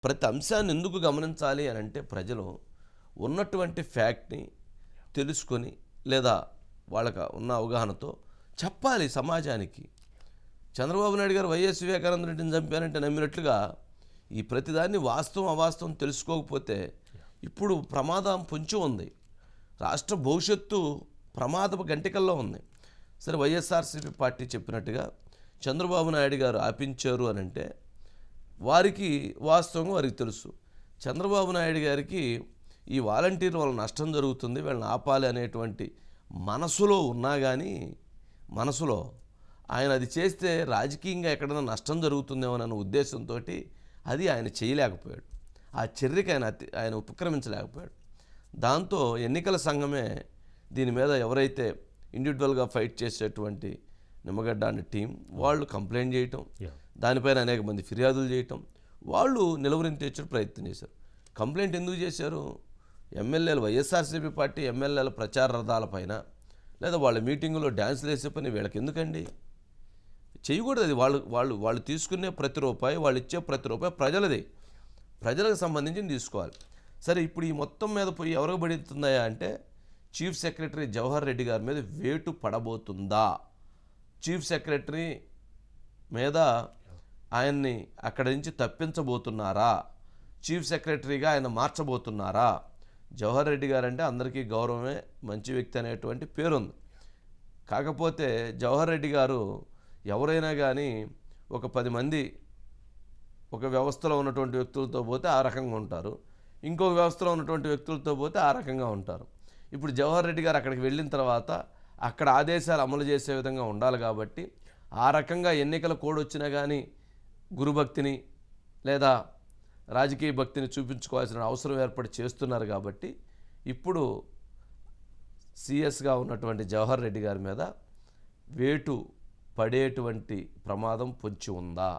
ప్రతి అంశాన్ని ఎందుకు గమనించాలి అని అంటే ప్రజలు ఉన్నటువంటి ఫ్యాక్ట్ని తెలుసుకొని లేదా వాళ్ళకి ఉన్న అవగాహనతో చెప్పాలి సమాజానికి. చంద్రబాబు నాయుడు గారు వైఎస్ వివేకానంద రెడ్డిని చంపారంటే నమ్మినట్లుగా ఈ ప్రతిదాన్ని వాస్తవం అవాస్తవం తెలుసుకోకపోతే ఇప్పుడు ప్రమాదం పొంచి ఉంది. రాష్ట్ర భవిష్యత్తు ప్రమాదపు గంటికల్లో ఉంది. సరే, వైఎస్ఆర్సీపీ పార్టీ చెప్పినట్టుగా చంద్రబాబు నాయుడు గారు ఆపించారు అని అంటే వారికి వాస్తవంగా వారికి తెలుసు. చంద్రబాబు నాయుడు గారికి ఈ వాలంటీర్ల వల్ల నష్టం జరుగుతుంది, వీళ్ళని ఆపాలి అనేటువంటి మనసులో ఉన్నా కానీ మనసులో ఆయన అది చేస్తే రాజకీయంగా ఎక్కడైనా నష్టం జరుగుతుందేమో అన్న ఉద్దేశంతో అది ఆయన చేయలేకపోయాడు. ఆ చర్యకి ఆయన ఉపక్రమించలేకపోయాడు. దాంతో ఎన్నికల సంఘమే దీని మీద ఎవరైతే ఇండివిజువల్గా ఫైట్ చేసేటువంటి నిమ్మగడ్డ అనే టీం వాళ్ళు కంప్లైంట్ చేయటం, దానిపైన అనేక మంది ఫిర్యాదులు చేయటం, వాళ్ళు నిలువరింత తెచ్చే ప్రయత్నం చేశారు. కంప్లైంట్ ఎందుకు చేశారు? ఎమ్మెల్యేలు, వైఎస్ఆర్సీపీ పార్టీ ఎమ్మెల్యేల ప్రచార రథాలపైన లేదా వాళ్ళ మీటింగులో డ్యాన్సులు వేసే పని వీళ్ళకి ఎందుకండి? చేయకూడదు. అది వాళ్ళు తీసుకునే ప్రతి రూపాయి, వాళ్ళు ఇచ్చే ప్రతి రూపాయి ప్రజలది, ప్రజలకు సంబంధించి తీసుకోవాలి. సరే, ఇప్పుడు ఈ మొత్తం మీద పోయి ఎవరికి పడుతుందా అంటే చీఫ్ సెక్రటరీ జవహర్ రెడ్డి గారి మీద వేటు పడబోతుందా? చీఫ్ సెక్రటరీ మీద ఆయన్ని అక్కడి నుంచి తప్పించబోతున్నారా? చీఫ్ సెక్రటరీగా ఆయన మార్చబోతున్నారా? జవహర్ రెడ్డి గారు అంటే అందరికీ గౌరవమే, మంచి వ్యక్తి అనేటువంటి పేరుంది. కాకపోతే జవహర్ రెడ్డి గారు ఎవరైనా కానీ ఒక 10 మంది ఒక వ్యవస్థలో ఉన్నటువంటి వ్యక్తులతో పోతే ఆ రకంగా ఉంటారు, ఇంకొక వ్యవస్థలో ఉన్నటువంటి వ్యక్తులతో పోతే ఆ రకంగా ఉంటారు. ఇప్పుడు జవహర్ రెడ్డి గారు అక్కడికి వెళ్ళిన తర్వాత అక్కడ ఆదేశాలు అమలు చేసే విధంగా ఉండాలి కాబట్టి ఆ రకంగా ఎన్నికల కోడ్ వచ్చినా కానీ గురుభక్తిని లేదా రాజకీయ భక్తిని చూపించుకోవాల్సిన అవసరం ఏర్పడి చేస్తున్నారు. కాబట్టి ఇప్పుడు సిఎస్గా ఉన్నటువంటి జవహర్ రెడ్డి గారి మీద వేటు పడేటువంటి ప్రమాదం పొంచి ఉందా?